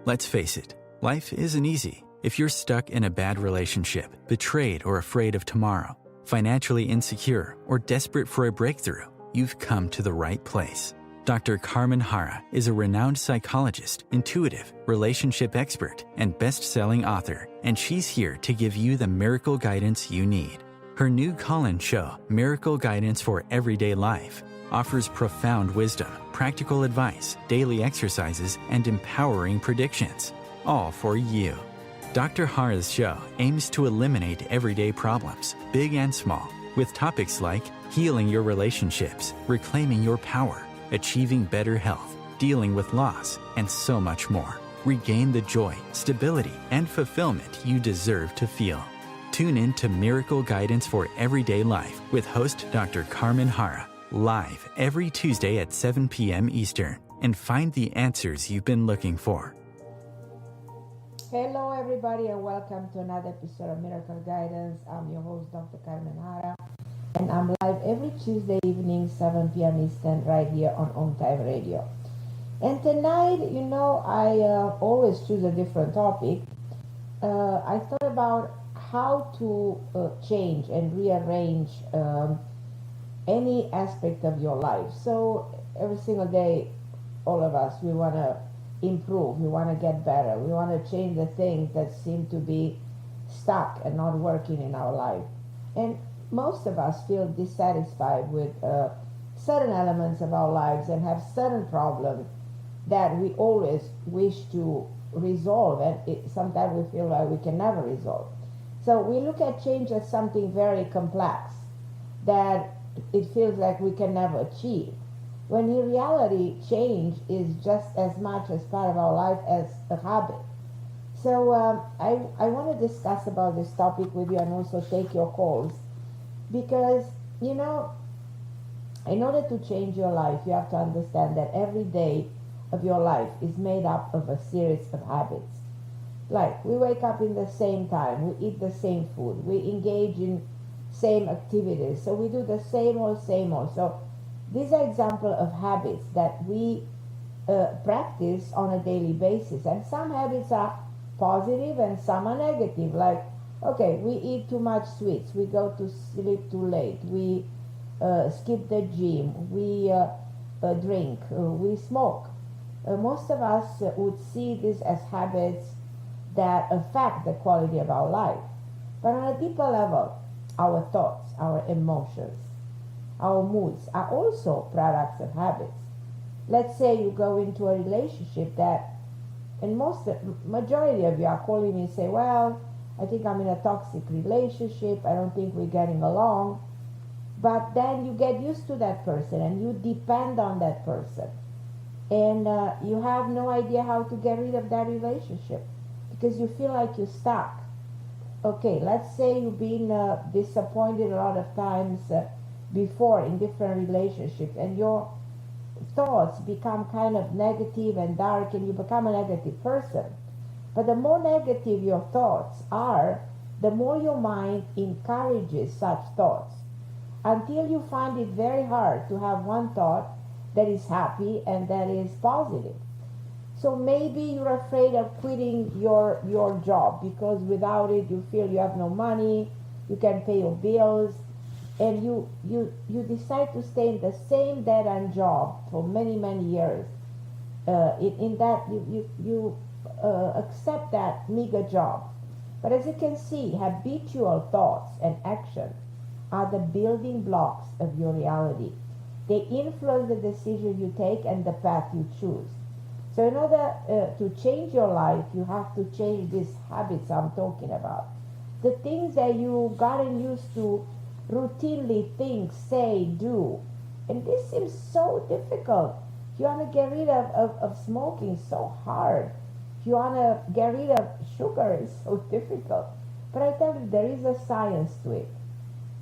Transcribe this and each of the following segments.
Let's face it, life isn't easy. If you're stuck in a bad relationship, betrayed or afraid of tomorrow, financially insecure, or desperate for a breakthrough, you've come to the right place. Dr. Carmen Harra is a renowned psychologist, intuitive, relationship expert, and best-selling author, and she's here to give you the miracle guidance you need. Her new call-in show, Miracle Guidance for Everyday Life, offers profound wisdom, practical advice, daily exercises, and empowering predictions, all for you. Dr. Harra's show aims to eliminate everyday problems, big and small, with topics like healing your relationships, reclaiming your power, achieving better health, dealing with loss, and so much more. Regain the joy, stability, and fulfillment you deserve to feel. Tune in to Miracle Guidance for Everyday Life with host Dr. Carmen Harra, live every Tuesday at 7 p.m. Eastern, and find the answers you've been looking for. Hello, everybody, and welcome to another episode of Miracle Guidance. I'm your host, Dr. Carmen Harra, and I'm live every Tuesday evening, 7 p.m. Eastern, right here on OMTimes Radio. And tonight, I always choose a different topic. I thought about how to change and rearrange any aspect of your life. So every single day, all of us, we want to improve, we want to get better, we want to change the things that seem to be stuck and not working in our life. And most of us feel dissatisfied with certain elements of our lives and have certain problems that we always wish to resolve, and sometimes we feel like we can never resolve. So we look at change as something very complex that it feels like we can never achieve, when in reality, change is just as much as part of our life as a habit. So I want to discuss about this topic with you and also take your calls, because, in order to change your life, you have to understand that every day of your life is made up of a series of habits. Like, we wake up in the same time, we eat the same food, we engage in same activities, so we do the same old. So these are examples of habits that we practice on a daily basis. And some habits are positive and some are negative. Like, okay, we eat too much sweets, we go to sleep too late, we skip the gym, we drink, we smoke. Most of us would see this as habits that affect the quality of our life. But on a deeper level, our thoughts, our emotions, our moods are also products of habits. Let's say you go into a relationship that, and majority of you are calling me and say, well, I think I'm in a toxic relationship, I don't think we're getting along. But then you get used to that person and you depend on that person. And you have no idea how to get rid of that relationship because you feel like you're stuck. Okay, let's say you've been disappointed a lot of times before in different relationships, and your thoughts become kind of negative and dark, and you become a negative person. But the more negative your thoughts are, the more your mind encourages such thoughts, until you find it very hard to have one thought that is happy and that is positive. So maybe you're afraid of quitting your job because without it you feel you have no money, you can't pay your bills, and you decide to stay in the same dead-end job for many years. In that you accept that meager job. But as you can see, habitual thoughts and actions are the building blocks of your reality. They influence the decision you take and the path you choose. So in order to change your life, you have to change these habits I'm talking about. The things that you gotten used to routinely think, say, do. And this seems so difficult. If you want to get rid of smoking, it's so hard. If you want to get rid of sugar, it's so difficult. But I tell you, there is a science to it.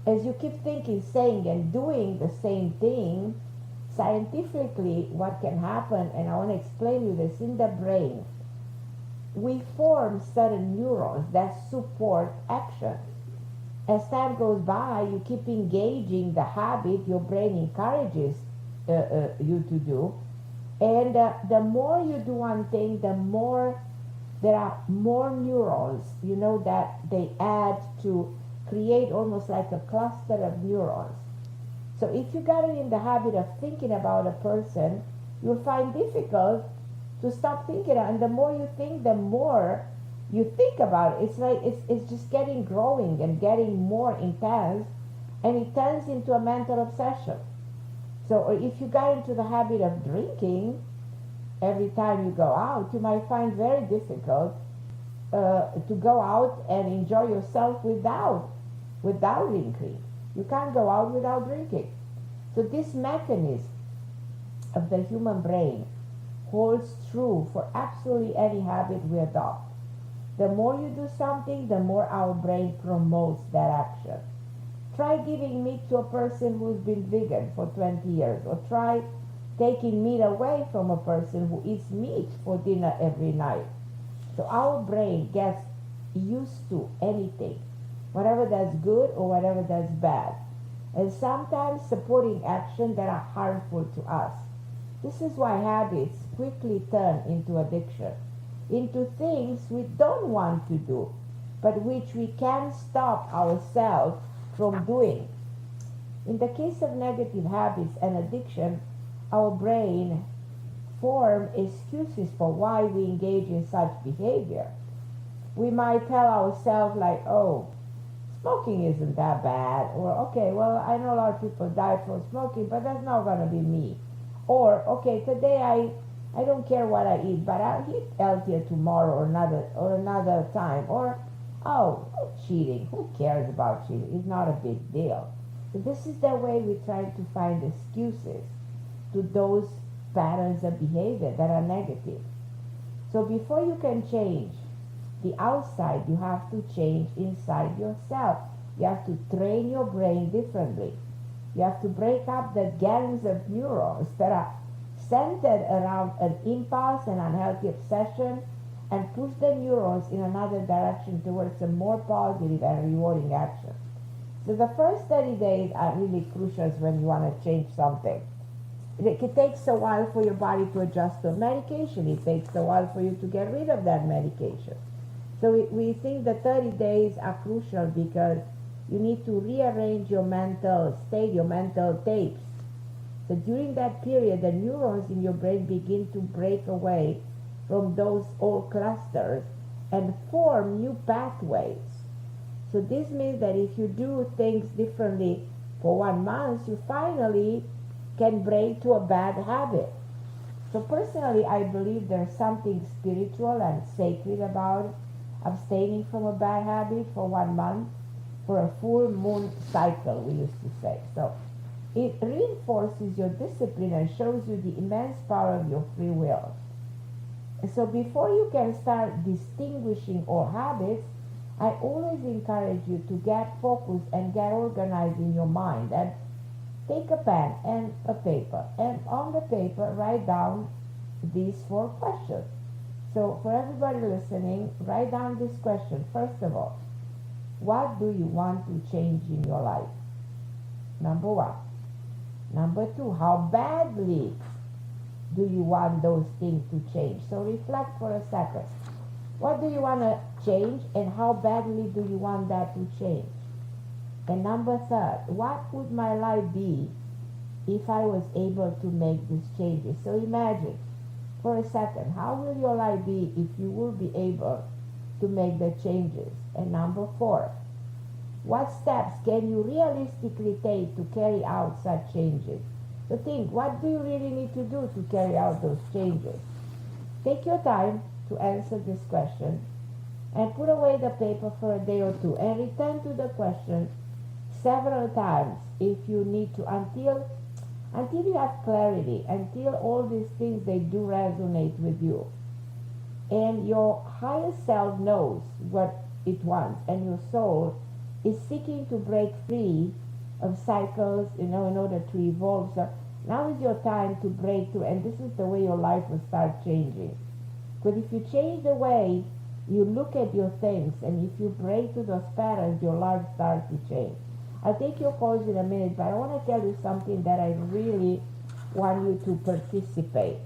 As you keep thinking, saying, and doing the same thing, scientifically, what can happen, and I want to explain you this, in the brain, we form certain neurons that support action. As time goes by, you keep engaging the habit your brain encourages you to do, and the more you do one thing, the more there are more neurons, that they add to create almost like a cluster of neurons. So if you got in the habit of thinking about a person, you'll find difficult to stop thinking. And the more you think, the more you think about it. It's like it's just getting growing and getting more intense, and it turns into a mental obsession. So, or if you got into the habit of drinking every time you go out, you might find very difficult to go out and enjoy yourself without drinking. You can't go out without drinking. So this mechanism of the human brain holds true for absolutely any habit we adopt. The more you do something, the more our brain promotes that action. Try giving meat to a person who's been vegan for 20 years, or try taking meat away from a person who eats meat for dinner every night. So our brain gets used to anything, whatever that's good or whatever that's bad, and sometimes supporting action that are harmful to us. This is why habits quickly turn into addiction, into things we don't want to do, but which we can't stop ourselves from doing. In the case of negative habits and addiction, our brain form excuses for why we engage in such behavior. We might tell ourselves like, oh, smoking isn't that bad, or okay, well, I know a lot of people die from smoking, but that's not going to be me. Or okay, today I don't care what I eat, but I'll eat healthier tomorrow or another time. Or oh, cheating, who cares about cheating? It's not a big deal. So this is the way we try to find excuses to those patterns of behavior that are negative. So before you can change the outside, you have to change inside yourself. You have to train your brain differently. You have to break up the gangs of neurons that are centered around an impulse and unhealthy obsession, and push the neurons in another direction towards a more positive and rewarding action. So the first 30 days are really crucial when you want to change something. It takes a while for your body to adjust to medication. It takes a while for you to get rid of that medication. So we think the 30 days are crucial because you need to rearrange your mental state, your mental tapes. So during that period, the neurons in your brain begin to break away from those old clusters and form new pathways. So this means that if you do things differently for 1 month, you finally can break to a bad habit. So personally, I believe there's something spiritual and sacred about abstaining from a bad habit for 1 month, for a full moon cycle, we used to say. So it reinforces your discipline and shows you the immense power of your free will. And so before you can start distinguishing all habits, I always encourage you to get focused and get organized in your mind, and take a pen and a paper, and on the paper write down these 4 questions. So for everybody listening, write down this question. First of all, what do you want to change in your life? Number 1. Number 2, how badly do you want those things to change? So reflect for a second. What do you want to change, and how badly do you want that to change? And number 3, what would my life be if I was able to make these changes? So imagine for a second, how will your life be if you will be able to make the changes? And number 4, what steps can you realistically take to carry out such changes? So think, what do you really need to do to carry out those changes? Take your time to answer this question, and put away the paper for a day or 2, and return to the question several times if you need to, until you have clarity, until all these things, they do resonate with you. And your higher self knows what it wants, and your soul is seeking to break free of cycles, in order to evolve. So now is your time to break through, and this is the way your life will start changing. Because if you change the way you look at your things, and if you break through those patterns, your life starts to change. I'll take your calls in a minute, but I want to tell you something that I really want you to participate.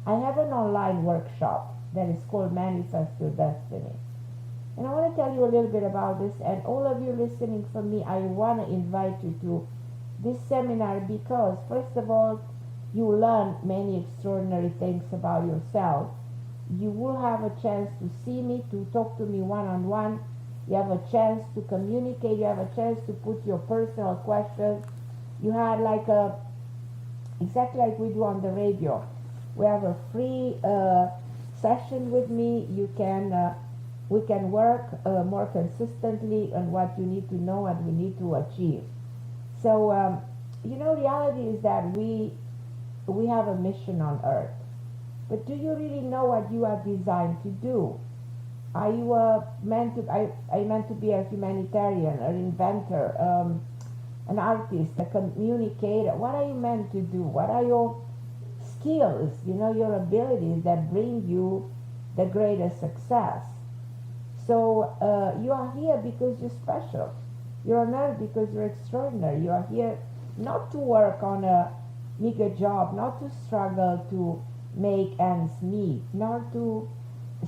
I have an online workshop that is called Manifest Your Destiny. And I want to tell you a little bit about this. And all of you listening from me, I want to invite you to this seminar because, first of all, you learn many extraordinary things about yourself. You will have a chance to see me, to talk to me one-on-one. You have a chance to communicate. You have a chance to put your personal questions. You had like a, exactly like we do on the radio. We have a free session with me. We can work more consistently on what you need to know and we need to achieve. So, reality is that we have a mission on earth. But do you really know what you are designed to do? Are you are you meant to be a humanitarian, an inventor, an artist, a communicator? What are you meant to do? What are your skills, your abilities that bring you the greatest success? So you are here because you're special. You're on earth because you're extraordinary. You are here not to work on a meager job, not to struggle to make ends meet, not to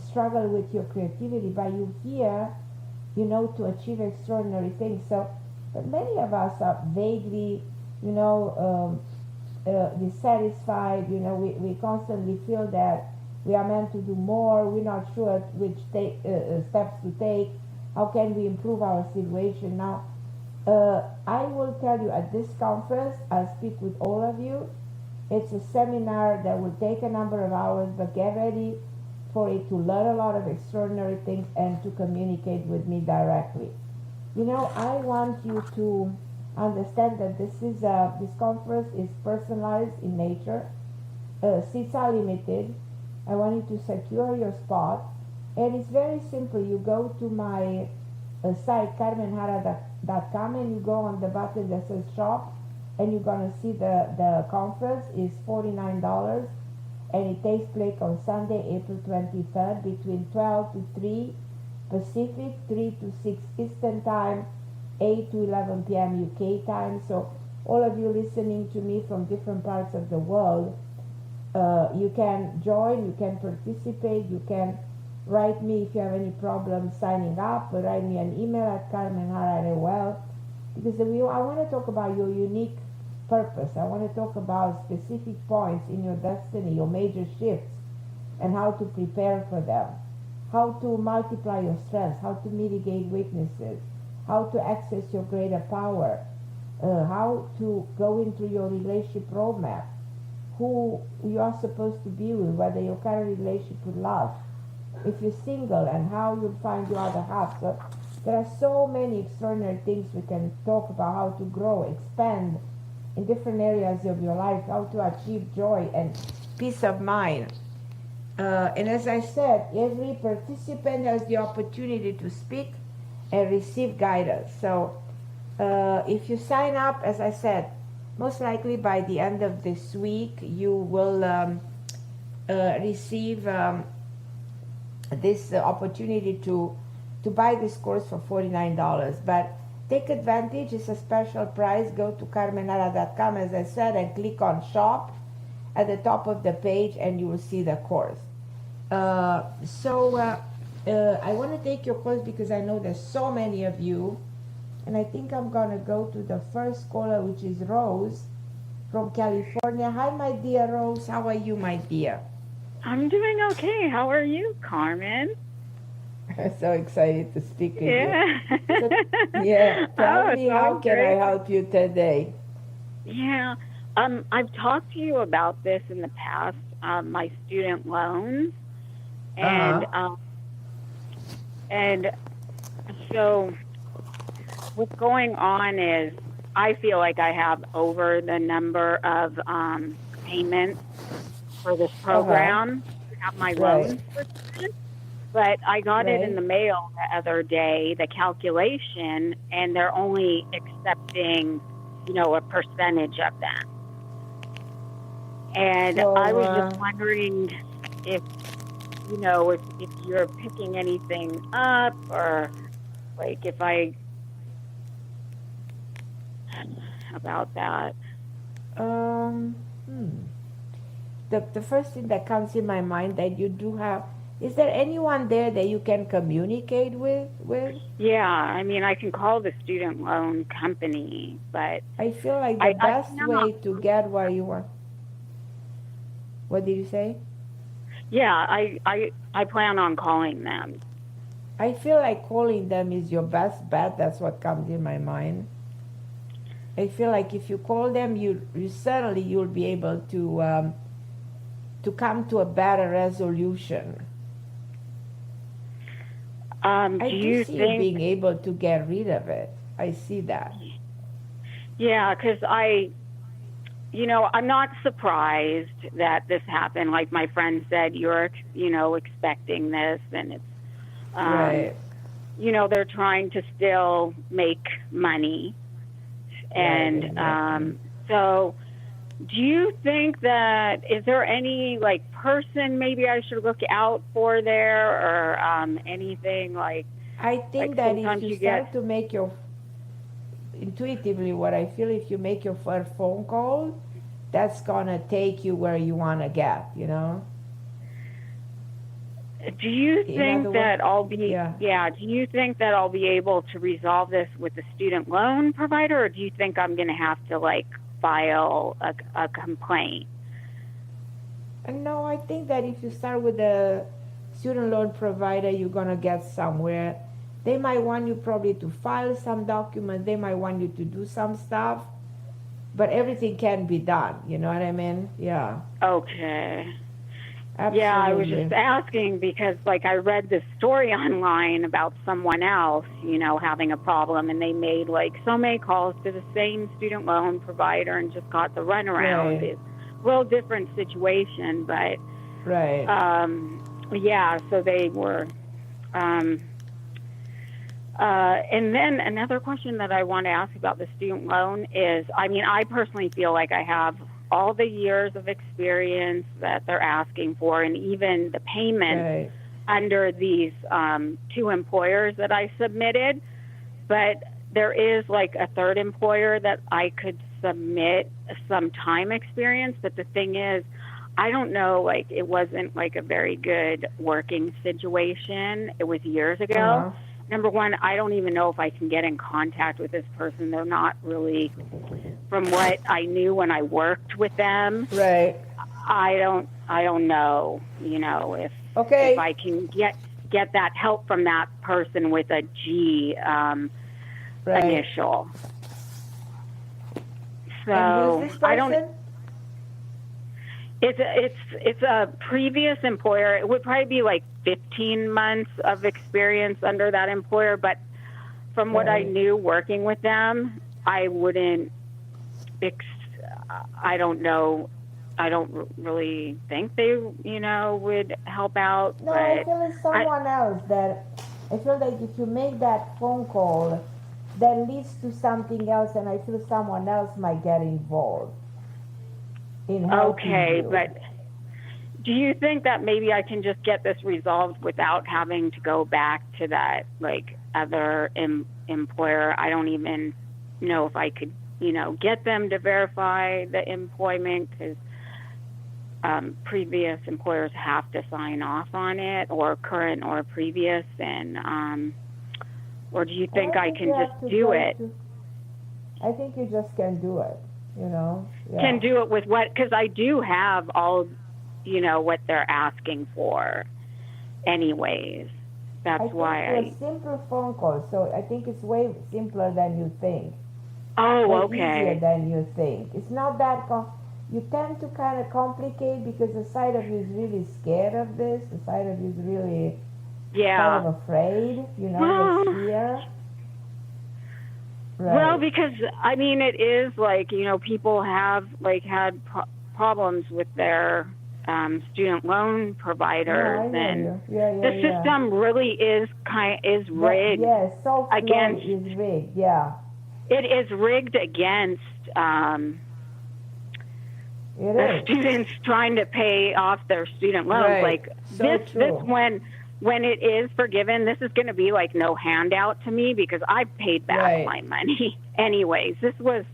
struggle with your creativity, but you're here, to achieve extraordinary things. So, but many of us are vaguely, dissatisfied. We constantly feel that we are meant to do more. We're not sure which steps to take. How can we improve our situation? Now, I will tell you at this conference, I'll speak with all of you. It's a seminar that will take a number of hours, but get ready for it to learn a lot of extraordinary things and to communicate with me directly. I want you to understand that this conference is personalized in nature. Seats are limited. I want you to secure your spot. And it's very simple. You go to my site, carmenharra.com, and you go on the button that says shop, and you're going to see the conference is $49, and it takes place on Sunday, April 23rd, between 12 to 3 Pacific, 3 to 6 Eastern Time, 8 to 11 p.m. UK time. So all of you listening to me from different parts of the world, you can join, you can participate, you can write me if you have any problems signing up, or write me an email at carmenharra@AOL, because I want to talk about your unique purpose. I want to talk about specific points in your destiny, your major shifts, and how to prepare for them, how to multiply your strengths, how to mitigate weaknesses, how to access your greater power, how to go into your relationship roadmap, who you are supposed to be with, whether your current relationship with love, if you're single, and how you'll find your other half. So there are so many extraordinary things we can talk about: how to grow, expand in different areas of your life, how to achieve joy and peace of mind. And as I said, every participant has the opportunity to speak and receive guidance. So if you sign up, as I said, most likely by the end of this week, you will receive this opportunity to buy this course for $49. But take advantage, it's a special price. Go to carmenharra.com, as I said, and click on shop at the top of the page, and you will see the course. I want to take your course because I know there's so many of you, and I think I'm going to go to the first caller, which is Rose from California. Hi, my dear Rose. How are you, my dear? I'm doing okay. How are you, Carmen? So excited to speak with you. So, tell me, how can I help you today? Yeah, I've talked to you about this in the past, my student loans, and and so what's going on is I feel like I have over the number of payments for this program. I have my loans for this, but I got it in the mail the other day, the calculation, and they're only accepting, a percentage of that. And I was just wondering if you're picking anything up, or like if about that. The first thing that comes in my mind that you do have, Is there anyone there that you can communicate with? Yeah, I mean, I can call the student loan company, but I feel like the I best cannot. way to get where you want. What did you say? Yeah, I plan on calling them. I feel like calling them is your best bet. That's what comes in my mind. I feel like if you call them, you certainly you'll be able to come to a better resolution. I Do do you see you think? being able to get rid of it. I see that. Yeah, because I'm not surprised that this happened. Like my friend said, you're, expecting this, and it's, Right. they're trying to still make money. And exactly. so do you think that, is there any like person maybe I should look out for there, or anything like I think that if sometimes you you get, start to make your intuitively what I feel, if you make your first phone call, that's gonna take you where you wanna get, do you In other think words, that I'll be, yeah. do you think that I'll be able to resolve this with the student loan provider, or do you think I'm going to have to like file a complaint? No, I think that if you start with a student loan provider, you're gonna get somewhere. They might want you probably to file some documents. They might want you to do some stuff, but everything can be done. You know what I mean? Yeah. Okay. Absolutely. Yeah, I was just asking because, like, I read this story online about someone else, having a problem, and they made, like, so many calls to the same student loan provider and just got the runaround. Right. It's a real different situation, but, Right. yeah, so they were. And then another question that I want to ask about the student loan is, I mean, I personally feel like I have all the years of experience that they're asking for, and even the payment Right. under these two employers that I submitted. But there is like a third employer that I could submit some time experience. But the thing is, I don't know, like, it wasn't like a very good working situation. It was years ago. Uh-huh. Number one, I don't even know if I can get in contact with this person. They're not really, from what I knew when I worked with them. Right. I don't know, if I can get that help from that person with a G Right. initial. So And who's this person? I don't. It's a previous employer. It would probably be like 15 months of experience under that employer, but from what I knew working with them, I wouldn't. I don't know. I don't really think they, would help out. No, but I feel it's someone else that I feel like if you make that phone call, that leads to something else, and I feel someone else might get involved in helping you. But do you think that maybe I can just get this resolved without having to go back to that like other employer? I don't even know if I could, get them to verify the employment, because previous employers have to sign off on it, or current or previous, and or do you think I can just do it? I think you just can do it. Yeah. Can do it with what? Because I do have all, what they're asking for, anyways. That's why it's a simple phone call, so I think it's way simpler than you think. Oh, way okay. Easier than you think. It's not that. You tend to kind of complicate because the side of you is really scared of this. The side of you is really kind of afraid. With fear. Right. Well, because I mean, it is like, people have like had problems with their student loan providers, and the system really is rigged. Yes, against is rigged. Yeah. It is rigged against the students trying to pay off their student loans. Right. Like this when it is forgiven, this is going to be like no handout to me, because I paid back my money anyways. This is no,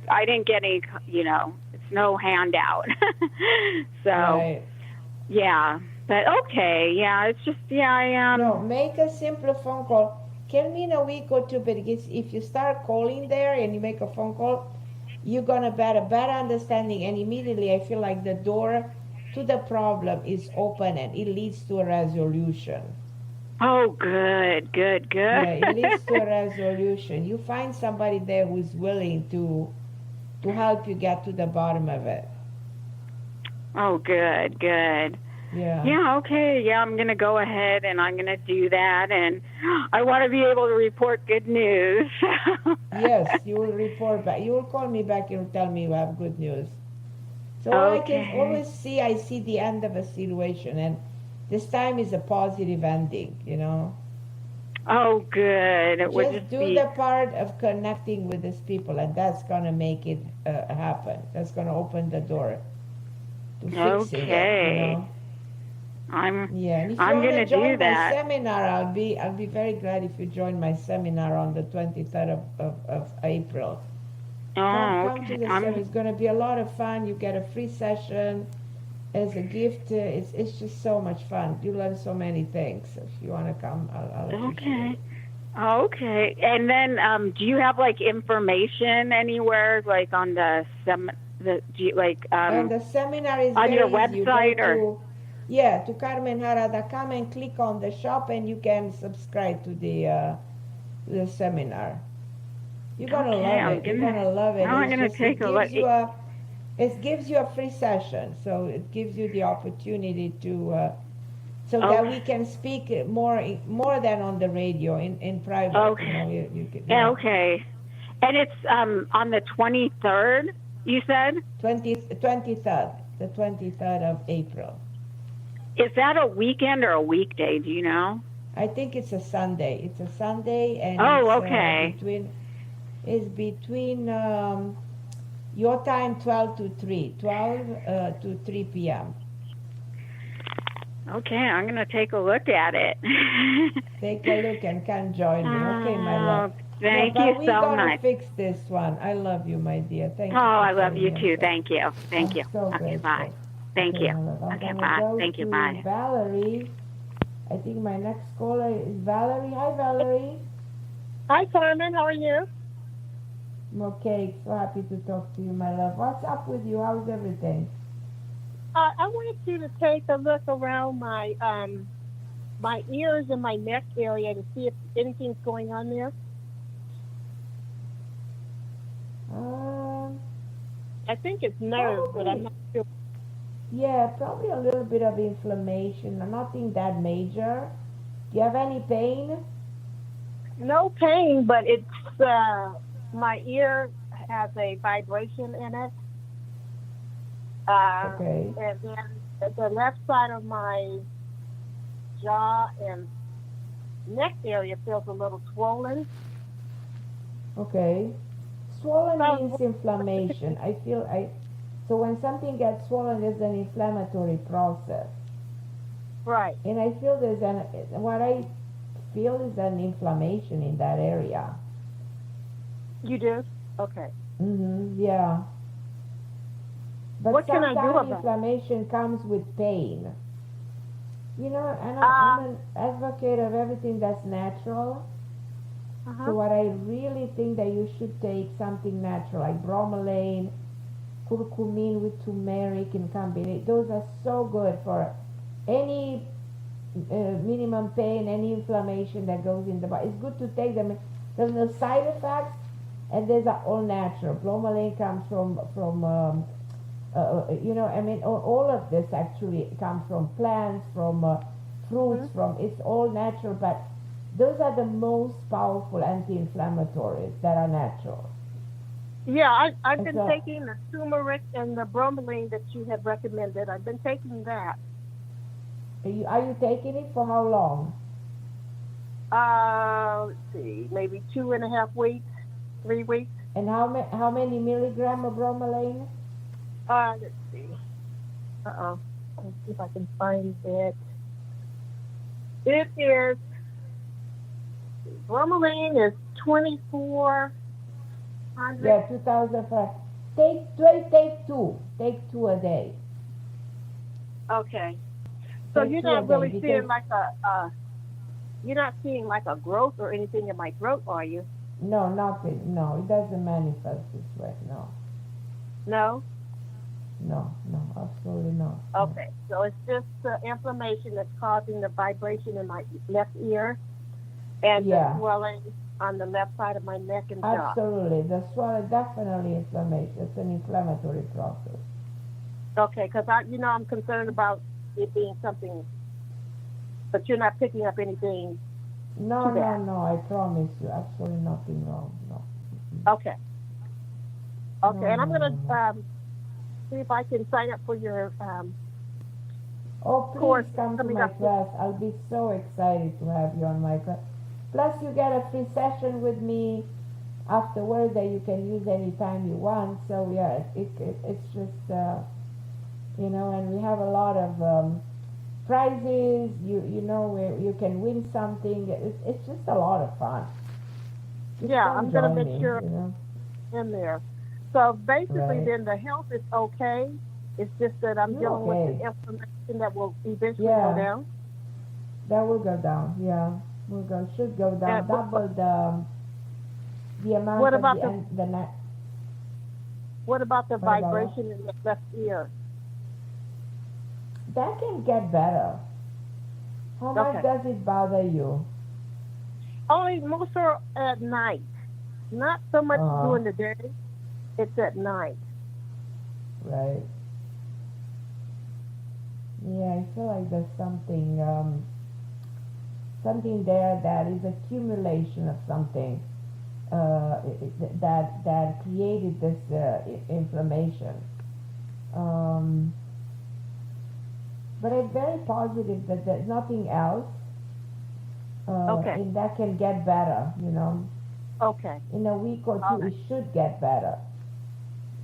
I didn't get any, it's no handout. So, Yeah. But okay. Yeah. It's just yeah. I am. No, make a simple phone call. Call me in a week or two, but if you start calling there and you make a phone call, you're gonna get a better understanding, and immediately I feel like the door to the problem is open and it leads to a resolution. Oh, good. Good. Yeah, it leads to a Good. resolution. You find somebody there who's willing to help you get to the bottom of it. Oh, good. Good. Yeah. Yeah, okay. Yeah, I'm going to go ahead and I'm going to do that. And I want to be able to report good news. Yes, you will report back. You will call me back and tell me you have good news. So all I can Okay. always see, I see the end of a situation, and this time is a positive ending, you know. Oh, good. It would Just just do be. the part of connecting with these people, and that's gonna make it happen. That's gonna open the door to fixing it, you Okay. know. I'm Yeah, and if you I'm want going to to do join my that. seminar, I'll be very glad if you join my seminar on the 23rd of April. Oh, Come to okay. the seminar. It's going to be a lot of fun. You get a free session as a gift. It's just so much fun. You learn so many things. If you want to come, I'll appreciate Okay. it. Okay. And then do you have like information anywhere like on And the seminar is on your very easy. You go website or to carmenharra.com and click on the shop, and you can subscribe to the seminar. You're gonna okay, love it. You're gonna love it. now I'm It's gonna just take a look. it gives you a free session, so it gives you the opportunity to so Oh, that we can speak more than on the radio in private. You know, okay. you could, Yeah, yeah. okay. And it's on the 23rd, you said? 23rd, the 23rd of April. Is that a weekend or a weekday, do you know? I think it's a Sunday. It's a Sunday, and Oh, okay. it's between your time 12 to 3 p.m. Okay, I'm going to take a look at it. Take a look and come join me. Okay, my love. Oh, Yeah, thank you but we're so gonna much. fix this one. I love you, my dear. Oh, Thank you for I love you showing too. yourself. Thank you. Thank I'm you. so Okay, bye. grateful. Thank Okay, you. my love. I'm Okay, gonna bye. go Thank you. to Bye. Valerie. I think my next caller is Valerie. Hi, Valerie. Hi, Carmen. How are you? I'm okay. So happy to talk to you, my love. What's up with you? How's everything? I wanted you to take a look around my ears and my neck area to see if anything's going on there. Um, I think it's nerves, but I'm Probably. not sure. Yeah, probably a little bit of inflammation. Nothing that major. Do you have any pain? No pain, but it's my ear has a vibration in it, Okay. and then the left side of my jaw and neck area feels a little swollen. Okay. Swollen So, means inflammation. So when something gets swollen, there's an inflammatory process. right, And I feel what I feel is an inflammation in that area. you do? Okay. Yeah. But What can I do sometimes about it? inflammation comes with pain. You know, and I'm Uh, an advocate of everything that's natural. So uh-huh. what I really think that you should take something natural like bromelain, curcumin with turmeric and combination. Those are so good for any minimum pain, any inflammation that goes in the body. It's good to take them. There's no side effects, and these are all natural. Bromelain comes you know, I mean, all of this actually comes from plants, from fruits, Mhm. it's all natural, but those are the most powerful anti-inflammatories that are natural. Yeah, I've And been so, taking the turmeric and the bromelain that you had recommended. I've been taking that. are you taking it for how long? Let's see, maybe 2.5 weeks, 3 weeks. And how many milligram of bromelain? Let's see. Uh-oh. Let's see if I can find it. It is, bromelain is 2,400. Yeah, 2005. Take two a day. Okay. So Take you're two not of them really because seeing like you're not seeing like a growth or anything in my throat, are you? no, nothing. No, it doesn't manifest this way. No, No. no, absolutely not. No. Okay. So it's just the inflammation that's causing the vibration in my left ear and the Yeah, swelling on the left side of my neck and jaw. absolutely. The swelling definitely inflammation. It's an inflammatory process. Okay, because I'm concerned about it being something, but you're not picking up anything No, too no, bad. no. I promise you, absolutely nothing wrong. No, Okay. Okay, no, and I'm no, no, gonna no. see if I can sign up for your Oh, please course come to coming my up. class. I'll be so excited to have you on my class. Plus, you get a free session with me afterward that you can use anytime you want. So yeah, it's just and we have a lot of prizes. You know where you can win something. It's just a lot of fun. Just Yeah, come I'm gonna join make me. sure in there. So basically, Right? then the health is okay. It's just that I'm You're dealing with the okay. inflammation that will eventually go Yeah, down. that will go down. Yeah, should go And down. Double the amount what of about the the end the night. what about the What about what? vibration in the left ear? That can get better. How much Okay. does it bother you? Only more so at night. Not so much Uh, during the day. It's at night. right. Yeah, I feel like there's something there that is accumulation of something that created this inflammation. Um, but I'm very positive that there's nothing else, Okay. and that can get better. Okay. In a week or All two, right. it should get better.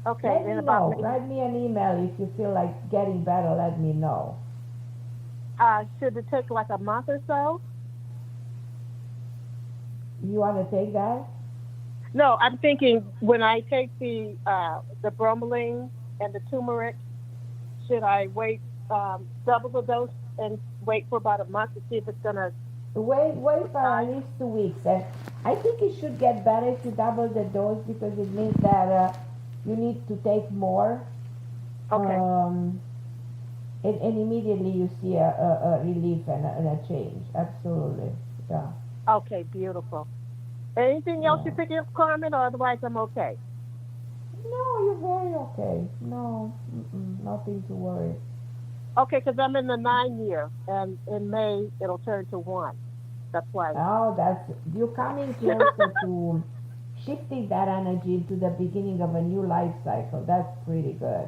Okay. Let In me about know. maybe Write me an email if you feel like getting better. Let me know. should it take like a month or so? You want to take that? No, I'm thinking when I take the bromelain and the turmeric, should I wait double the dose and wait for about a month to see if it's gonna Wait for at subside? least 2 weeks, and I think it should get better if you double the dose because it means that you need to take more, Okay. um, and immediately you see a relief and a change. Absolutely, yeah, Okay. Beautiful. Anything else yeah. you picking up, Carmen, or otherwise I'm okay? No, you're very okay. No, nothing to worry. Okay, because I'm in the 9 year, and in May it'll turn to 1. That's why. Oh, that's you're coming closer to shifting that energy into the beginning of a new life cycle. That's pretty good.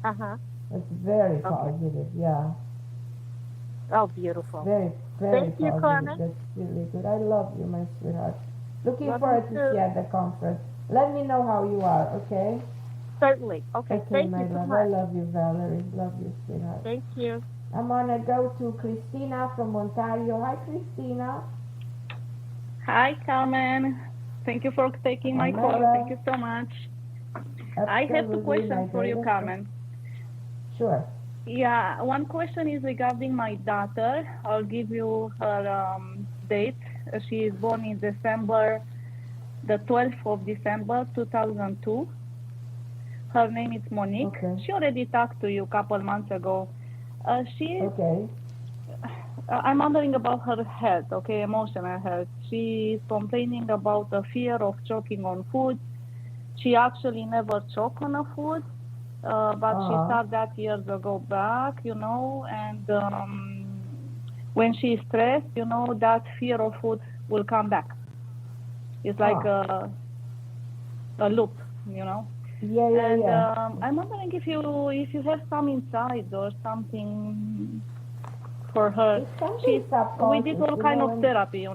Uh-huh. It's very Okay. positive. Yeah. Oh, beautiful. Very, very Thank you, positive. Carmen. That's really good. I love you, my sweetheart. Looking Love you forward to see too. you at the conference. Let me know how you are, okay? Certainly. Okay. Okay, Thank my you so love. I much. love you, Valerie. Love you, sweetheart. Thank you. I'm gonna go to Christina from Ontario. Hi, Christina. Hi, Carmen. Thank you for taking my call. Thank Another. you so much. I have two Absolutely, my questions for you, greatest. Carmen. Sure. Yeah, one question is regarding my daughter. I'll give you her date. She is born in the 12th of December, 2002. Her name is Monique. Okay. She already talked to you a couple months ago. She Okay. I'm wondering about her health, okay, emotional health. She is complaining about the fear of choking on food. She actually never choked on a food, but she Uh-huh. started that years ago back, and when she's stressed, that fear of food will come back. It's like Huh. a loop. Yeah, yeah, And yeah. I'm wondering if you have some insights or something for her. It's something We did subconscious, all kind of therapy.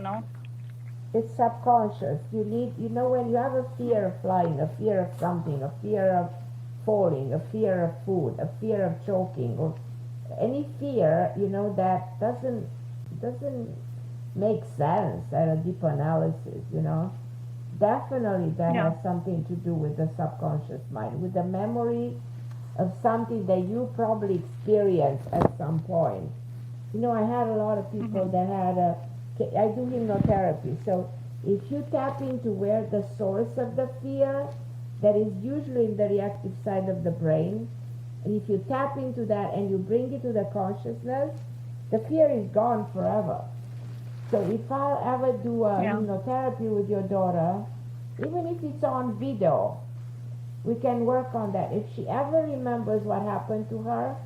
it's subconscious. When you have a fear of flying, a fear of something, a fear of falling, a fear of food, a fear of choking, or any fear, that doesn't make sense at a deep analysis. Definitely that Yeah. has something to do with the subconscious mind, with the memory of something that you probably experienced at some point. You know, I had a lot of people that had I do hypnotherapy. So if you tap into where the source of the fear, that is usually in the reactive side of the brain, and if you tap into that and you bring it to the consciousness, the fear is gone forever. So if I'll ever do a hypnotherapy with your daughter, even if it's on video, we can work on that. If she ever remembers what happened to her,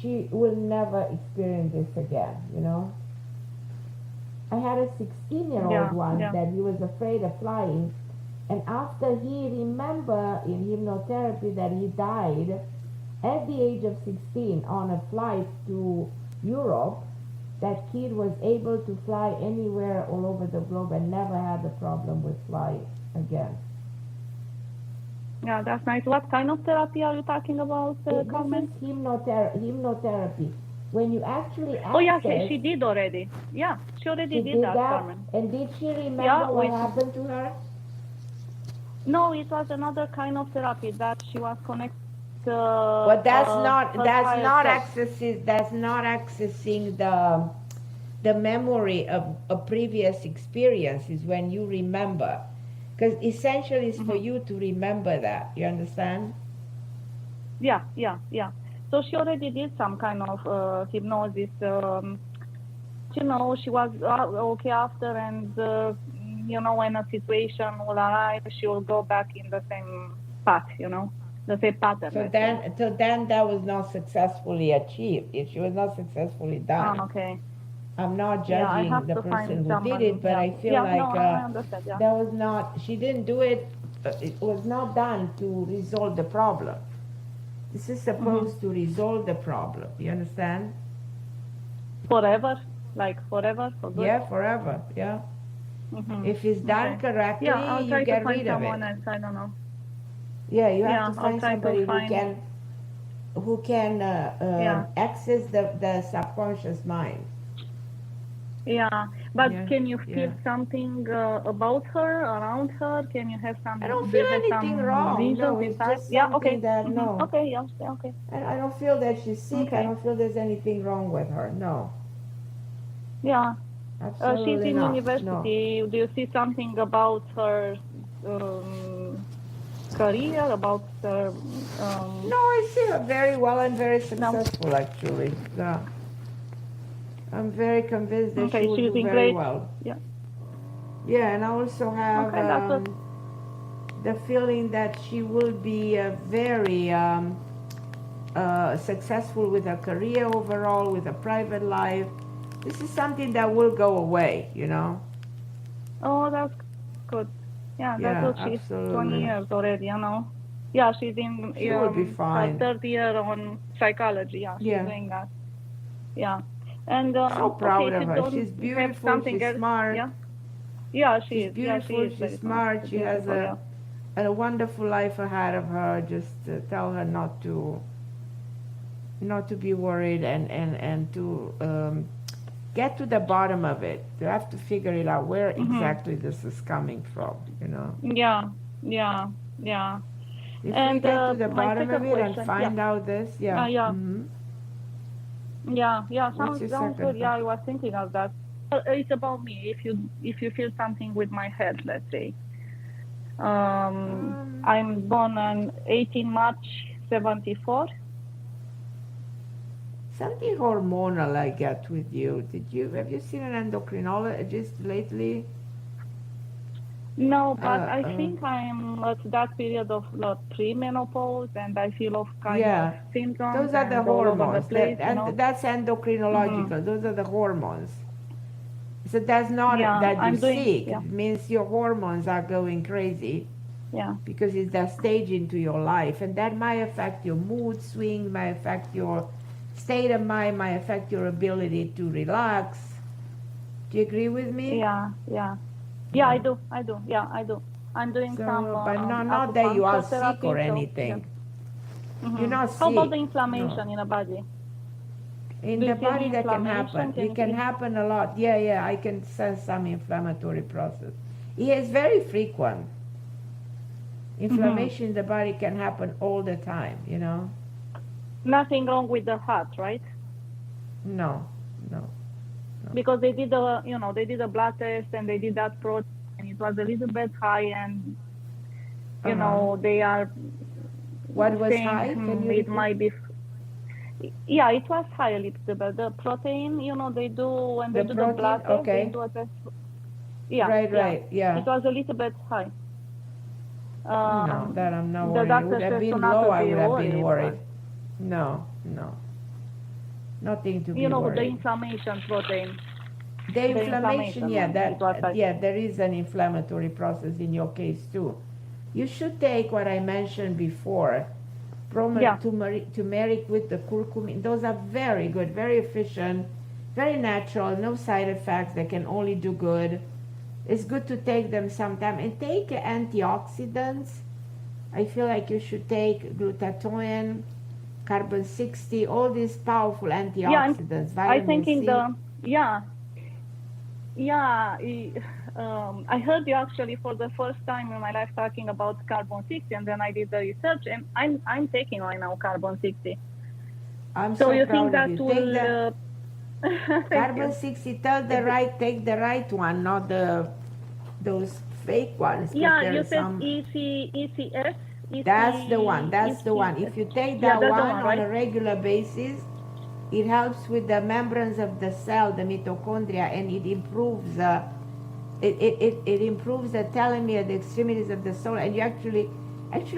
she will never experience this again, you know. I had a 16-year-old once that he was afraid of flying, and after he remembered in hypnotherapy that he died at the age of 16 on a flight to Europe, that kid was able to fly anywhere all over the globe and never had a problem with flying again. Yeah, that's nice. What kind of therapy are you talking about, Carmen? This is hypnotherapy. When you actually access... Oh, yeah, she did already. Yeah, she already did that, Carmen. And did she remember what happened to her? No, it was another kind of therapy that she was connected. But that's not accessing the memory of previous experiences when you remember, because essentially it's for you to remember that. You understand? Yeah. So she already did some kind of hypnosis. You know, she was okay after, and you know, when a situation will arise, she will go back in the same path. You know, the same pattern. So then that was not successfully achieved. If she was not successfully done. Okay. I'm not judging the person who did it, but I feel like I understand, that was not. She didn't do it. It was not done to resolve the problem. This is supposed to resolve the problem. You understand? Forever, like forever, for good. Yeah, forever. Yeah. If it's done correctly, you get rid of it. Else, I don't know. Yeah, you have to find somebody who can access the subconscious mind. Yeah, but can you feel something about her, around her? Can you have some? I don't feel anything wrong. No, it's just something that no. Okay, okay. I don't feel that she's sick. I don't feel there's anything wrong with her. No. Yeah. Absolutely she's in not. university. No. Do you see something about her career, about her? No, I see her very well and very successful, actually. Yeah. I'm very convinced that she will do very well. Yeah. Yeah, and I also have the feeling that she will be very successful with her career overall, with her private life. This is something that will go away, you know. Oh, that's good. Yeah, that's good. She's 20 years already, you know. Yeah, she's in will be fine. Her third year on psychology. Yeah, she's doing that. Yeah. And so proud of her. She's beautiful. She's smart. Yeah, she's beautiful. She's smart. She has a wonderful life ahead of her. Just tell her not to be worried and to get to the bottom of it. You have to figure it out where exactly this is coming from. You know. Yeah. If we get to the bottom of it and find out this, Yeah, sounds good. Yeah, I was thinking of that. It's about me. If you feel something with my head, let's say. I'm born on 18 March 74. Something hormonal I get with you. Have you seen an endocrinologist lately? No, but I think I'm at that period of premenopause, and I feel of kind of symptoms. Those are the hormones. That's endocrinological. Mm-hmm. Those are the hormones. So that's not that you're sick. It means your hormones are going crazy. Yeah. Because it's that stage into your life, and that might affect your mood swing, might affect your state of mind, might affect your ability to relax. Do you agree with me? Yeah, I do. Yeah, I do. I'm doing some. But not that you are sick or anything. You're not sick. How about the inflammation in the body? In the body, that can happen. It can happen a lot. Yeah, I can sense some inflammatory process. It is very frequent. Inflammation in the body can happen all the time, you know. nothing wrong with the heart, right? No. Because they did a blood test and they did that protein and it was a little bit high, and they are What was saying high? Can you it repeat? might be. Yeah, it was high a little bit. The protein, they do when they do the blood test, okay. they do a test. Yeah. Right. Yeah. It was a little bit high. No, that I'm not The worried. It doctor would have says been not low, to I be would have been worried. but, No. Nothing to be the worried. inflammation protein. The inflammation, it was high. there is an inflammatory process in your case too. You should take what I mentioned before, turmeric with the curcumin. Those are very good, very efficient, very natural, no side effects. They can only do good. It's good to take them sometime, and take antioxidants. I feel like you should take glutathione, carbon 60, all these powerful antioxidants. Vitamin C. I heard you actually for the first time in my life talking about carbon 60, and then I did the research, and I'm taking right now carbon 60. I'm so you proud think of that you. will Carbon 60, take the right one, not those fake ones. You said ECS. That's the one. If you take that one on a regular basis, it helps with the membranes of the cell, the mitochondria, and it improves it improves the telomere, the extremities of the soul. And you actually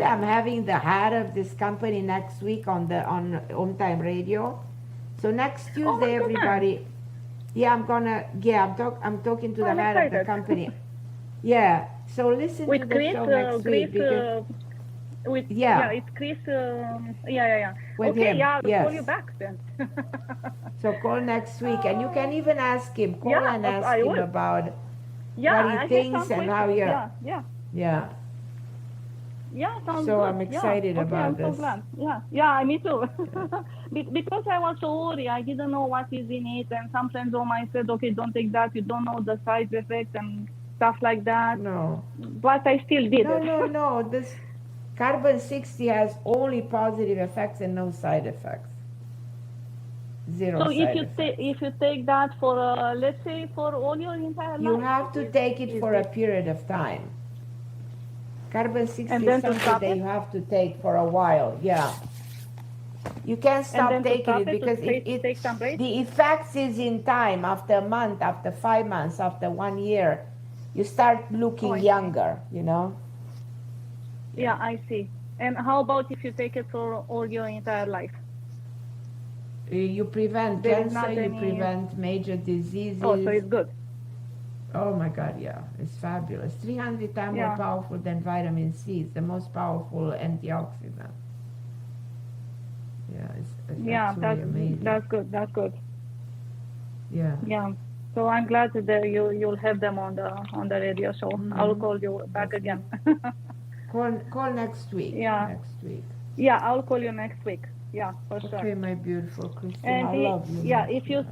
I'm having the head of this company next week on OMTime Radio. So next Tuesday, everybody. Yeah, I'm talking to the head of the company. Yeah. So listen to the show next week because. It's Chris. With him, I'll yes. call you back then. So call next week, and you can even ask him. Ask him about what he thinks and how you're. Yeah. Sounds so good. I'm excited about this. I'm so glad. Yeah, me too. Because I was so worried, I didn't know what is in it, and some friends of mine said, "Okay, don't take that. You don't know the side effects and stuff like that." No. But I still did it. No. This carbon 60 has only positive effects and no side effects. Zero. So if you take that for let's say for all your entire life, you have to take it for a period of time. Carbon 60 is something that you have to take for a while. Yeah. You can't stop taking it because the effects is in time. After a month, after 5 months, after 1 year, you start looking younger. Yeah, I see. And how about if you take it for all your entire life? You prevent cancer, you prevent major diseases. Oh, so it's good. Oh my God, yeah, it's fabulous. 300 times more powerful than vitamin C. It's the most powerful antioxidant. Yeah, it's really amazing. That's good. Yeah. Yeah. So I'm glad that you'll have them on the radio show. I'll call you back again. Call next week. Yeah. Next week. Yeah, I'll call you next week. Yeah, for sure. Okay, my beautiful Christine. And I love you.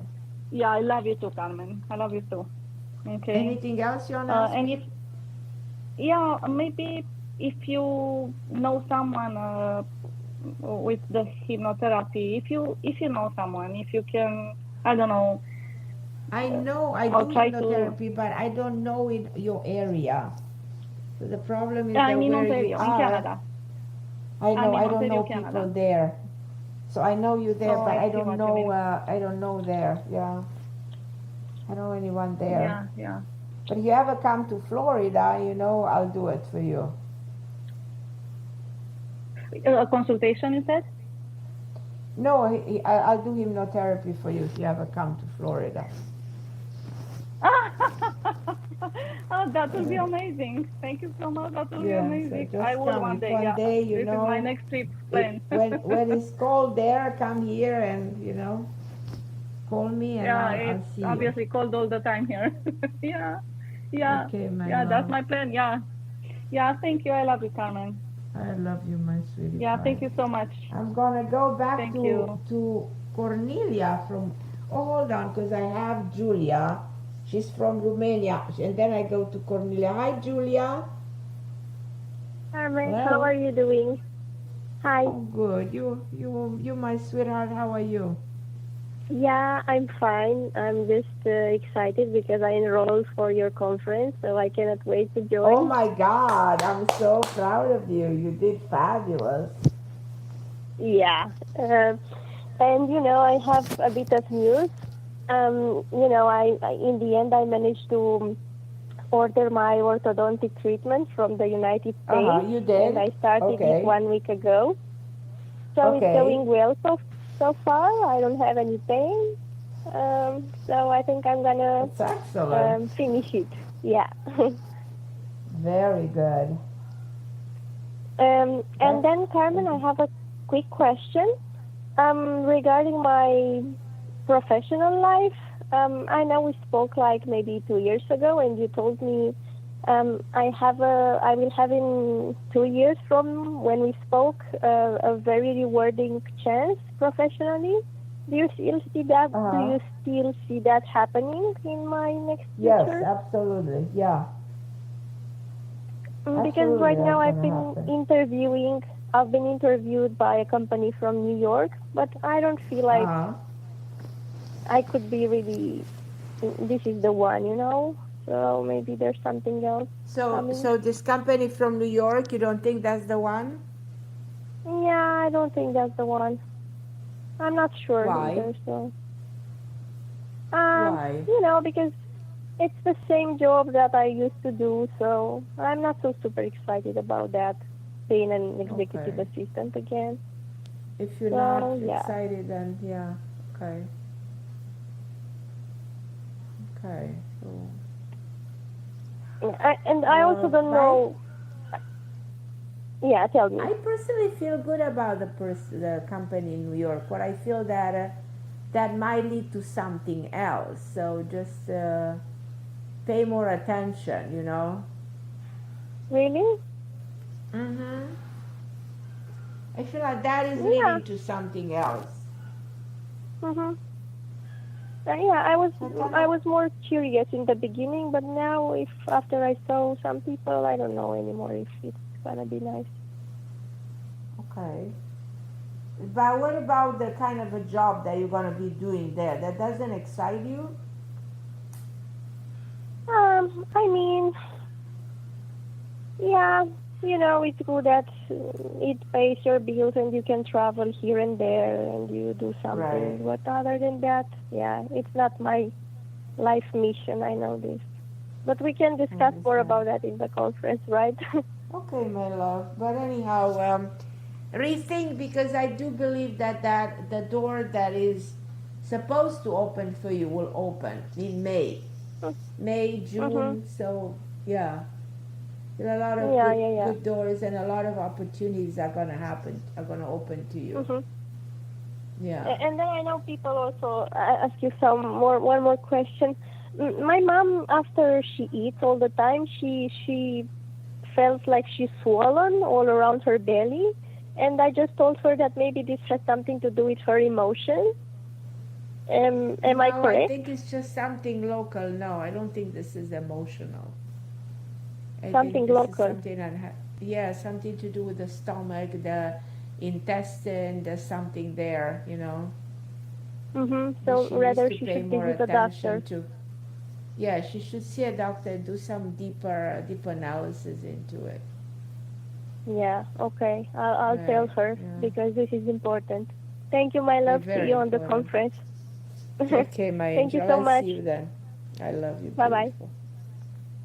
Yeah, I love you too, Carmen. I love you too. Okay. Anything else you want to ask me? Maybe if you know someone with the hypnotherapy, if you know someone, if you can, I don't know. I know I do hypnotherapy, but I don't know in your area. So the problem is that where you are. In Canada. I know. I don't Ontario, know Canada. people there. So I know you there, but I don't know. I don't know there. Yeah. I don't know anyone there. Yeah. But if you ever come to Florida, I'll do it for you. A consultation, you said? No, I'll do hypnotherapy for you if you ever come to Florida. Oh, that would be amazing. Thank you so much. That would be amazing. So I will one day. This is my next trip plan. when it's cold there, come here and call me and I'll see you. Obviously cold all the time here. Yeah. Okay, my love. That's my plan. Yeah. Thank you. I love you, Carmen. I love you, my sweetie. Yeah, thank you so much. I'm gonna go back to Cornelia hold on, because I have Julia. She's from Romania, and then I go to Cornelia. Hi, Julia. Carmen, how are you doing? Hi. Oh, good. You, my sweetheart. How are you? Yeah, I'm fine. I'm just excited because I enrolled for your conference, so I cannot wait to Oh join. my God, I'm so proud of you. You did fabulous. Yeah. And I have a bit of news. I in the end I managed to order my orthodontic treatment from the United States, You and did? I started it Okay. 1 week ago. So it's Okay. going well so far. I don't have any pain. So I think I'm gonna That's excellent. finish it. Yeah. Very good. And then, Carmen, I have a quick question regarding my professional life. I know we spoke like maybe 2 years ago, and you told me I will have in 2 years from when we spoke a very rewarding chance professionally. Do you still see that? Do you still see that happening in my next Yes, future? absolutely. Yeah. Because right Absolutely, now that's I've gonna been happen. interviewing. I've been interviewed by a company from New York, but I don't feel like I could be really. This is the one. So maybe there's something else coming. So this company from New York, you don't think that's the one? Yeah, I don't think that's the one. I'm not sure Why? either. So, Why? because it's the same job that I used to do, so I'm not so super excited about that, being an executive Okay. assistant again. If you're So, not yeah. excited, then yeah. Okay. Okay. So, I also don't know. Yeah, tell me. I personally feel good about the company in New York. What I feel that might lead to something else. So just pay more attention. Really? I feel like that is Yeah. leading to something else. Yeah, I was more curious in the beginning, but now if after I saw some people, I don't know anymore if it's gonna be nice. Okay. But what about the kind of a job that you're going to be doing there? That doesn't excite you? I mean, yeah, it's good that it pays your bills and you can travel here and there and you do something. Right. But other than that, yeah, it's not my life mission. I know this. But we can discuss more about that in the conference, right? Okay, my love. But anyhow, rethink, because I do believe that the door that is supposed to open for you will open in May, June. So yeah, there are a lot of good doors, and a lot of opportunities are gonna open to you. Yeah. And then I know people also ask you one more question. My mom, after she eats all the time, she felt like she's swollen all around her belly, and I just told her that maybe this has something to do with her emotions. Am I correct? I think it's just something local. No, I don't think this is emotional. Something local. Something to do with the stomach, the intestine. There's something there. So rather she pay should more visit a doctor. attention to. Yeah, she should see a doctor, do some deeper analysis into it. Yeah, okay. I'll tell her because this is important. Thank you, my love. See you on the conference. Okay, my Thank angel. you so much. See you then. I love you. Bye-bye.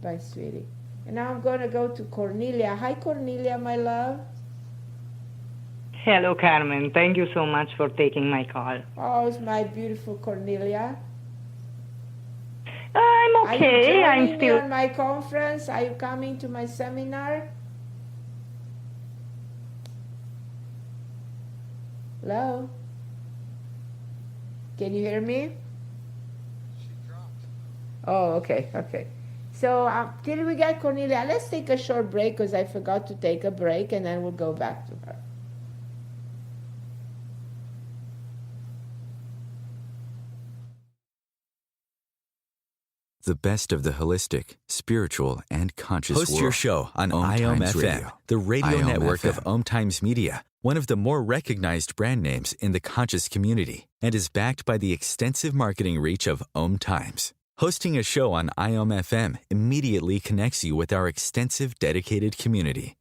Bye, sweetie. And now I'm going to go to Cornelia. Hi, Cornelia, my love. Hello, Carmen. Thank you so much for taking my call. Oh, it's my beautiful Cornelia. I'm okay. Are you joining I'm still me on my conference? Are you coming to my seminar? Hello? Can you hear me? She dropped. Oh, okay. So till we get Cornelia, let's take a short break because I forgot to take a break, and then we'll go back to her. the best of the holistic, spiritual, and conscious world. Host your show on OMTimes FM, the radio network of OMTimes Media, one of the more recognized brand names in the conscious community, and is backed by the extensive marketing reach of OMTimes. Hosting a show on IOM FM immediately connects you with our extensive dedicated community.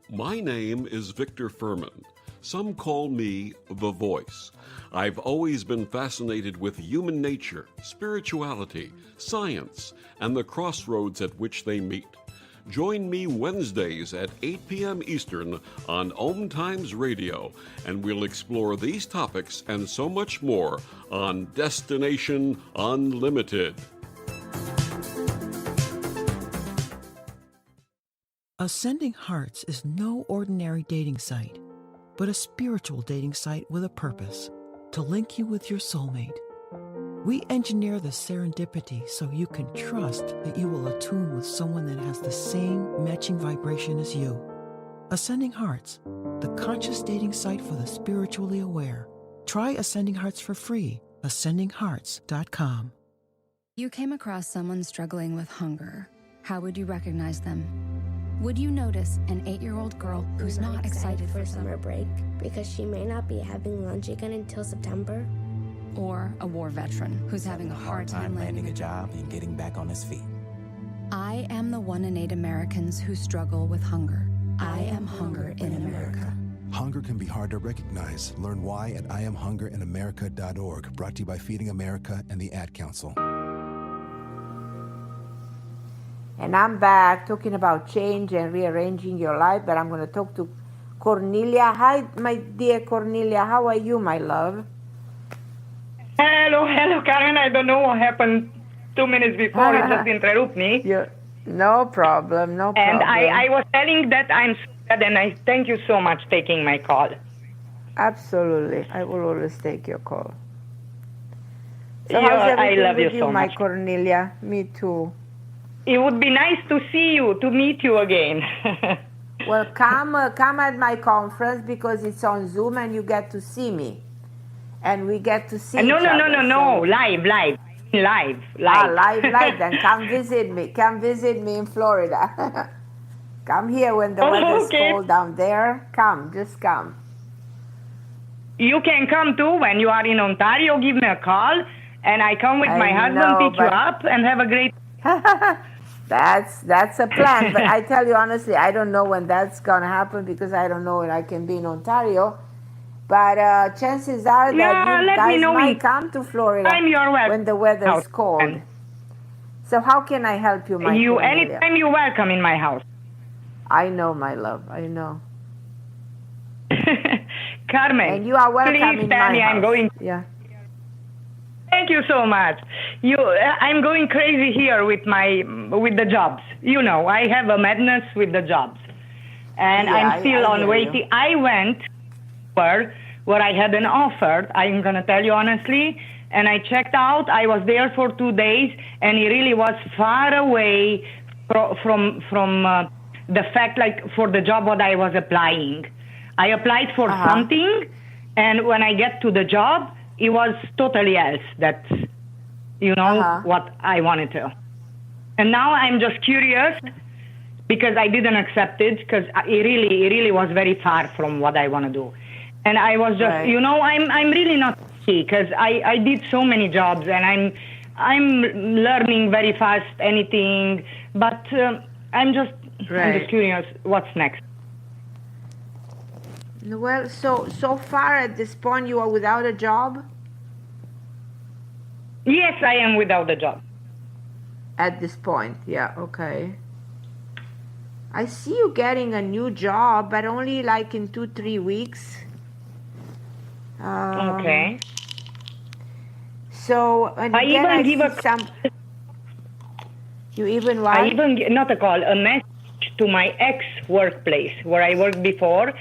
My name is Victor Furman. Some call me The Voice. I've always been fascinated with human nature, spirituality, science, and the crossroads at which they meet. Join me Wednesdays at 8 p.m. Eastern on OMTimes Radio, and we'll explore these topics and so much more on Destination Unlimited. Ascending Hearts is no ordinary dating site, but a spiritual dating site with a purpose, to link you with your soulmate. We engineer the serendipity so you can trust that you will attune with someone that has the same matching vibration as you. Ascending Hearts, the conscious dating site for the spiritually aware. Try Ascending Hearts for free. ascendinghearts.com. You came across someone struggling with hunger. How would you recognize them? Would you notice an 8-year-old girl who's not excited for summer break because she may not be having lunch again until September? Or a war veteran who's having a hard time landing a job and getting back on his feet? I am the 1 in 8 Americans who struggle with hunger. I am hunger in America. Hunger can be hard to recognize. Learn why at IamHungerInAmerica.org. Brought to you by Feeding America and the Ad Council. And I'm back talking about change and rearranging your life, but I'm going to talk to Cornelia. Hi, my dear Cornelia. How are you, my love? Hello, Karen. I don't know what happened 2 minutes before. You just interrupted me. No problem, no problem. And I was telling that I'm sad, and I thank you so much taking my call. Absolutely. I will always take your call. So I everything love you with so my much. Cornelia? Me too. It would be nice to see you, to meet you again. Well, come at my conference because it's on Zoom and you get to see me. And we get to see No, each other. No. Live. Live. Then come visit me. Come visit me in Florida. Come here when the weather's cold down there. Just come. You can come too when you are in Ontario. Give me a call, and I come with my husband, pick you up, and have a great. That's a plan, but I tell you honestly, I don't know when that's gonna happen because I don't know when I can be in Ontario. But chances are that you guys might come to Florida when the weather is cold. So how can I help you, my Cornelia? Anytime you're welcome in my house. I know, my love. I know. Carmen, and you are welcome please in tell my me house. I'm going. Yeah. Thank you so much. I'm going crazy here with the jobs. You know, I have a madness with the jobs, and I'm still on waiting. I went where I had an offer. I'm gonna tell you honestly, and I checked out. I was there for 2 days, and it really was far away from the fact, like for the job what I was applying. I applied for something, and when I get to the job, it was totally else. That's, what I wanted to. And now I'm just curious because I didn't accept it because it really was very far from what I want to do. And I was just, I'm really not picky because I did so many jobs and I'm learning very fast anything, but I'm just curious what's next. Well, so far at this point, you are without a job? Yes, I am without a job. At this point, yeah, okay. I see you getting a new job, but only like in 2-3 weeks. Okay. So, and I again, even give You even what? I even, not a call, a message to my ex-workplace where I worked before.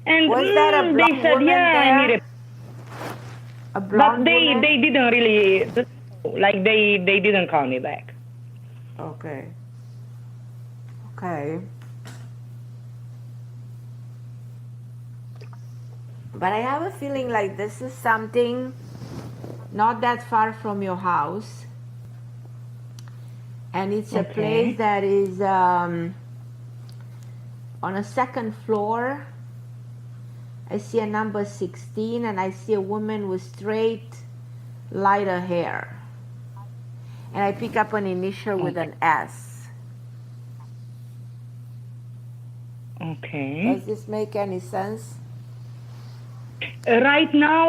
And was that a blonde they said, woman there? I need a blonde But woman? they didn't really, like they didn't call me back. Okay. But I have a feeling like this is something not that far from your house. And it's a place that is on a second floor. I see a number 16, and I see a woman with straight, lighter hair. And I pick up an initial with an S. Okay. Does this make any sense? Right now,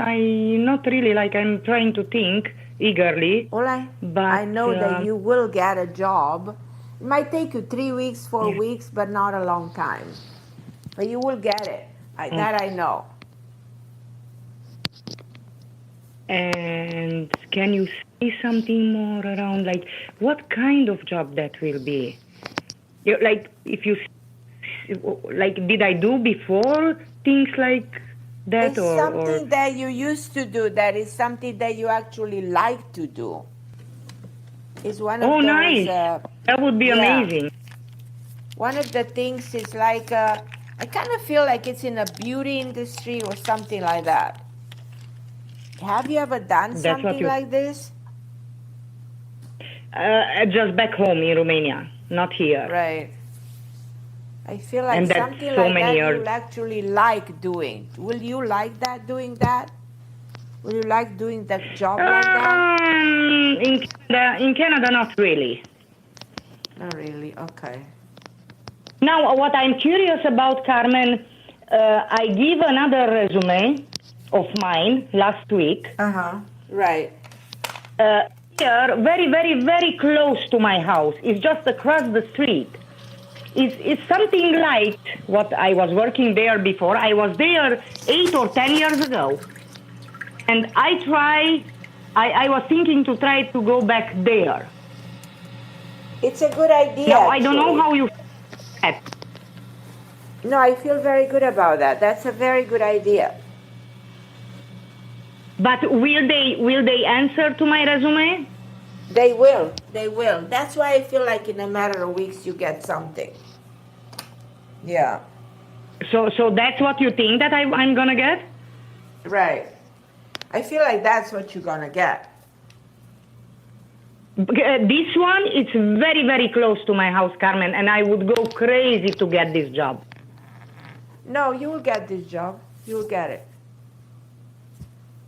I not really, like, I'm trying to think eagerly. Well, I know that you will get a job. It might take you 3 weeks, 4 weeks, but not a long time. But you will get it. That I know. And can you say something more around, like, what kind of job that will be? Like, if you, like, did I do before things like that? It's something that you used to do, that is something that you actually like to do. It's one of those... nice. That would be amazing. One of the things is like, I kind of feel like it's in a beauty industry or something like that. Have you ever done something like this? Just back home in Romania, not here. Right. I feel like something so like that years. you'll actually like doing. Will you like that, doing that? Will you like doing that job like that? In Canada, not really. Not really, okay. Now, what I'm curious about, Carmen, I give another resume of mine last week. Right. Here, very, very, very close to my house. It's just across the street. It's something like what I was working there before. I was there 8 or 10 years ago. And I was thinking to try to go back there. It's a good idea. Now, I don't know how you feel that. No, I feel very good about that. That's a very good idea. But will they answer to my resume? They will. They will. That's why I feel like in a matter of weeks you get something. Yeah. So that's what you think that I'm gonna get? Right. I feel like that's what you're gonna get. This one, it's very, very close to my house, Carmen, and I would go crazy to get this job. No, you will get this job. You will get it.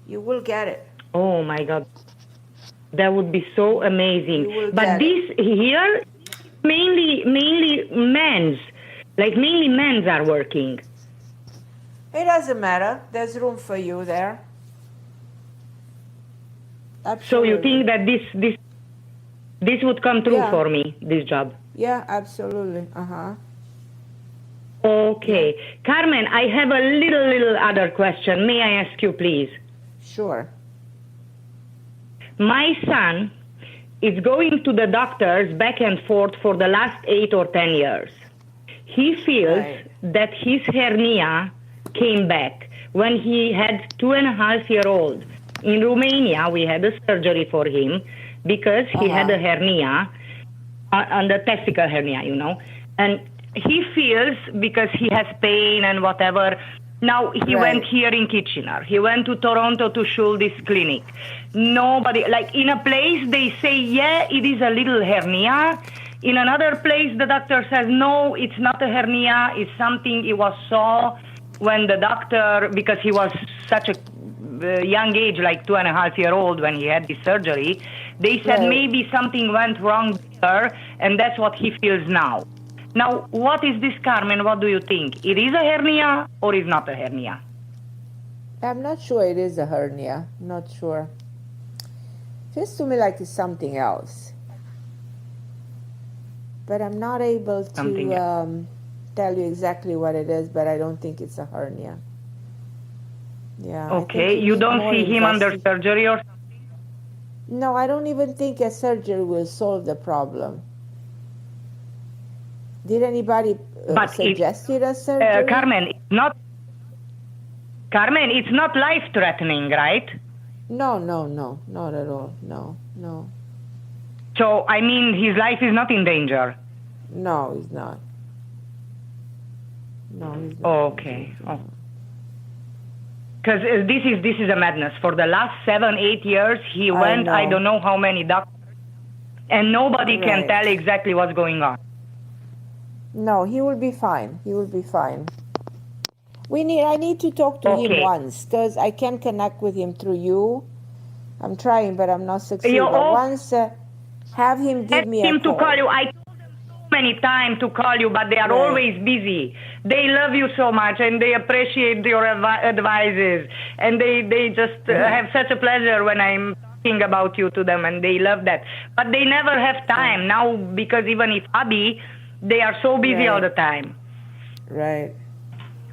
You will get it. Oh my God. That would be so amazing. But this here, mainly men's. Like mainly men's are working. It doesn't matter. There's room for you there. Absolutely. So you think that this would come true for me, this job? Yeah, absolutely. Okay. Carmen, I have a little other question. May I ask you, please? Sure. My son is going to the doctors back and forth for the last 8 or 10 years. He feels that his hernia came back when he had 2.5-year-old. In Romania, we had a surgery for him because he had a hernia, on the testicle hernia, you know. And he feels, because he has pain and whatever. Now, he went here in Kitchener. He went to Toronto to Schuldes Clinic. Nobody, like in a place, they say, yeah, it is a little hernia. In another place, the doctor says, no, it's not a hernia. It's something he was saw when the doctor, because he was such a young age, like 2.5-year-old when he had this surgery, they said maybe something went wrong there, and that's what he feels now. Now, what is this, Carmen? What do you think? It is a hernia or is not a hernia? I'm not sure it is a hernia. Not sure. Feels to me like it's something else. But I'm not able to tell you exactly what it is, but I don't think it's a hernia. Yeah. Okay, you don't see him under surgery or something? No, I don't even think a surgery will solve the problem. Did anybody suggest a surgery? Carmen, it's not life-threatening, right? No, not at all. No. So, I mean, his life is not in danger? No, he's not. No, he's not. Okay. Oh. Because this is a madness. For the last 7-8 years, he went I don't know how many doctors, and nobody can tell exactly what's going on. No, he will be fine. He will be fine. I need to talk to him once, because I can connect with him through you. I'm trying, but I'm not succeeding. But once, have him give me a call. To call you. I told them so many times to call you, but they are always busy. They love you so much, and they appreciate your advices, and they just have such a pleasure when I'm talking about you to them, and they love that. But they never have time now, because even if hubby, they are so busy all the time. Right.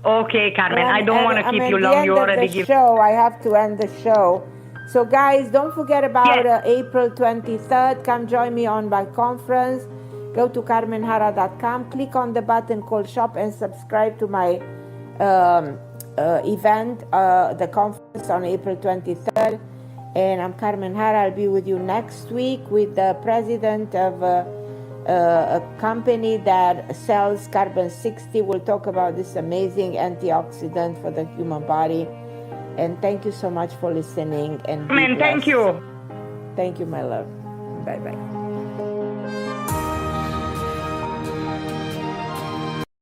Okay, Carmen, I don't want to keep you long. You already give. I have to end the show. So, guys, don't forget about April 23rd. Come join me on my conference. Go to carmenharra.com, click on the button called Shop, and subscribe to my event, the conference on April 23rd. And I'm Carmen Harra. I'll be with you next week with the president of a company that sells carbon 60. We'll talk about this amazing antioxidant for the human body. And thank you so much for listening. And thank you. Thank you, my love. Bye-bye.